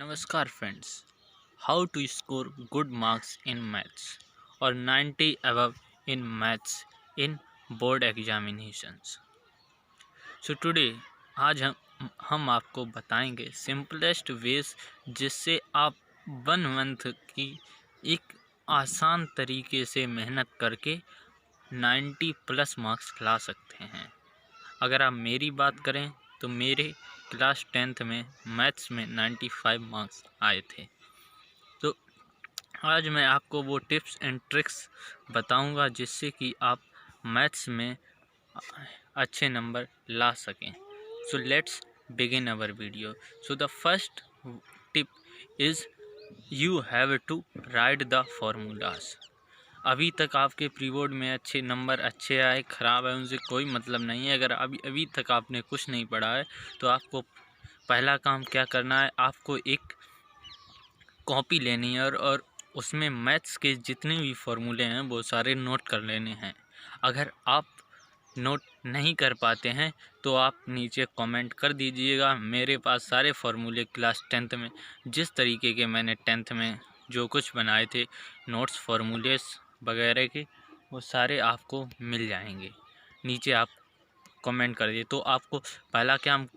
नमस्कार friends. How to score good marks in maths और 90 above in maths in board examinations. So today आज हम आपको बताएंगे सिंपलेस्ट वेज जिससे आप 1 मंथ की एक आसान तरीके से मेहनत करके 90 प्लस मार्क्स ला सकते हैं। अगर आप मेरी बात करें तो मेरे क्लास 10th में मैथ्स में 95 मार्क्स आए थे। तो आज मैं आपको वो टिप्स एंड ट्रिक्स बताऊंगा जिससे कि आप मैथ्स में अच्छे नंबर ला सकें। So let's begin our video. So the first tip is you have to write the formulas. अभी तक आपके प्री बोर्ड में अच्छे नंबर अच्छे आए ख़राब है उनसे कोई मतलब नहीं है। अगर अभी तक आपने कुछ नहीं पढ़ा है तो आपको पहला काम क्या करना है, आपको एक कॉपी लेनी है और उसमें मैथ्स के जितने भी फॉर्मूले हैं वो सारे नोट कर लेने हैं। अगर आप नोट नहीं कर पाते हैं तो आप नीचे कमेंट कर दीजिएगा। मेरे पास सारे फार्मूले क्लास 10th में जिस तरीके के मैंने 10th में जो कुछ बनाए थे नोट्स फार्मूलेस वगैरह के वो सारे आपको मिल जाएंगे। नीचे आप कमेंट कर दिए तो आपको पहला काम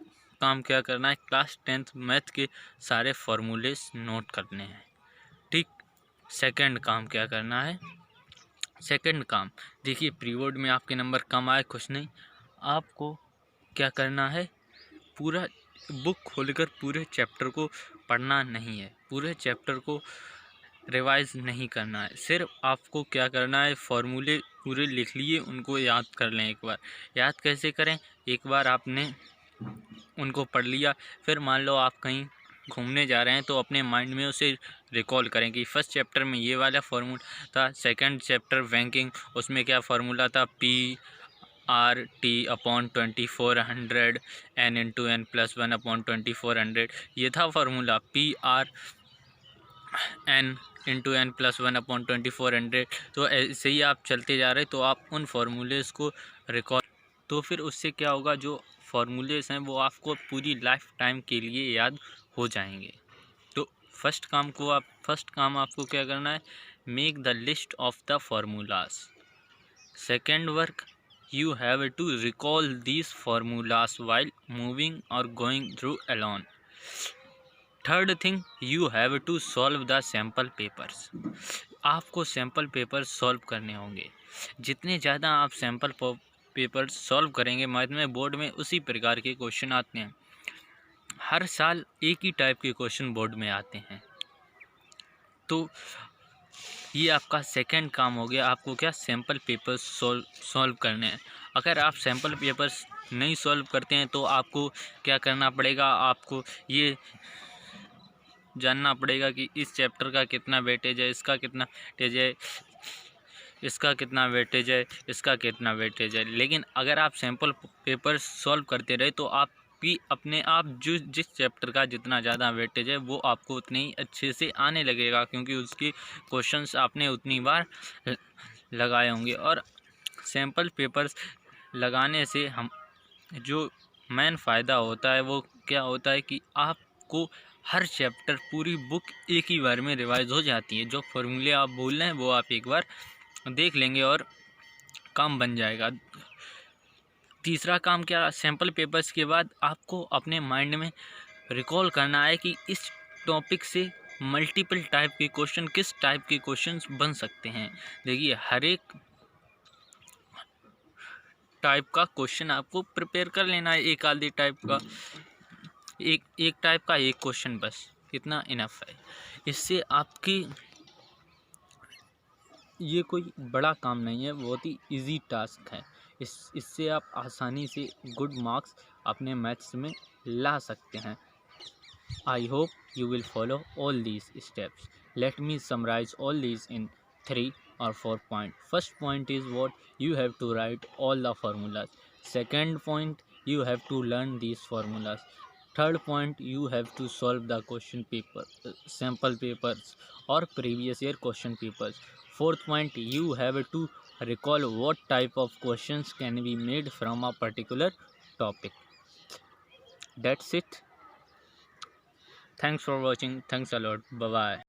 क्या करना है, क्लास 10th मैथ के सारे फार्मूलेस नोट करने हैं। ठीक। सेकंड काम क्या करना है, सेकंड काम देखिए, प्री बोर्ड में आपके नंबर कम आए कुछ नहीं, आपको क्या करना है, पूरा बुक खोलकर पूरे चैप्टर को पढ़ना नहीं है, पूरे चैप्टर को रिवाइज नहीं करना है। सिर्फ आपको क्या करना है, फॉर्मूले पूरे लिख लिए, उनको याद कर लें। एक बार याद कैसे करें, एक बार आपने उनको पढ़ लिया, फिर मान लो आप कहीं घूमने जा रहे हैं तो अपने माइंड में उसे रिकॉल करें कि फर्स्ट चैप्टर में ये वाला फार्मूला था, सेकंड चैप्टर बैंकिंग उसमें क्या फार्मूला था, P/T/2400 n/n+1/2400 ये था फार्मूला। P/n/n+1/2400। तो ऐसे ही आप चलते जा रहे तो आप उन फार्मूलेस को रिकॉल, तो फिर उससे क्या होगा, जो फार्मूलेस हैं वो आपको पूरी लाइफ टाइम के लिए याद हो जाएंगे। तो फर्स्ट काम आपको क्या करना है, make the list of the formulas. Second work, you have to recall these formulas while moving or going through alone. Third thing, you have to solve the sample papers. आपको सैम्पल पेपर सॉल्व करने होंगे। जितने ज़्यादा आप sample paper solve करेंगे math में board में उसी प्रकार के क्वेश्चन आते हैं। हर साल एक ही टाइप के क्वेश्चन बोर्ड में आते हैं। तो ये आपका सेकंड काम हो गया, आपको क्या सैम्पल पेपर्स सॉल्व करने हैं। अगर आप सैम्पल पेपर्स नहीं सॉल्व करते हैं तो आपको क्या करना पड़ेगा, आपको ये जानना पड़ेगा कि इस चैप्टर का कितना वेटेज है, इसका कितना वेटेज है, इसका कितना वेटेज है, इसका कितना वेटेज है। लेकिन अगर आप सैम्पल पेपर सॉल्व करते रहे तो आप भी अपने आप जिस चैप्टर का जितना ज़्यादा वेटेज है वो आपको उतने ही अच्छे से आने लगेगा, क्योंकि उसके क्वेश्चंस आपने उतनी बार लगाए होंगे। और सैम्पल पेपर्स लगाने से हम जो मेन फ़ायदा होता है वो क्या होता है कि आपको हर चैप्टर पूरी बुक एक ही बार में रिवाइज हो जाती है। जो फॉर्मूले आप बोल रहे हैं वो आप एक बार देख लेंगे और काम बन जाएगा। तीसरा काम क्या, सैम्पल पेपर्स के बाद आपको अपने माइंड में रिकॉल करना है कि इस टॉपिक से मल्टीपल टाइप के क्वेश्चन, किस टाइप के क्वेश्चंस बन सकते हैं। देखिए, हर एक टाइप का क्वेश्चन आपको प्रिपेयर कर लेना है। एक आधी टाइप का एक टाइप का एक क्वेश्चन, बस इतना इनफ है। इससे आपकी ये कोई बड़ा काम नहीं है, बहुत ही इजी टास्क है। इससे आप आसानी से गुड मार्क्स अपने मैथ्स में ला सकते हैं। I hope you will follow all these steps. Let me summarize all these in 3 or 4 points. First point is what you have to write all the formulas. Second point, you have to learn these formulas. Third point, you have to solve the question paper, sample papers or previous year question papers. Fourth point, you have to recall what type of questions can be made from a particular topic. That's it. Thanks for watching. Thanks a lot. Bye bye.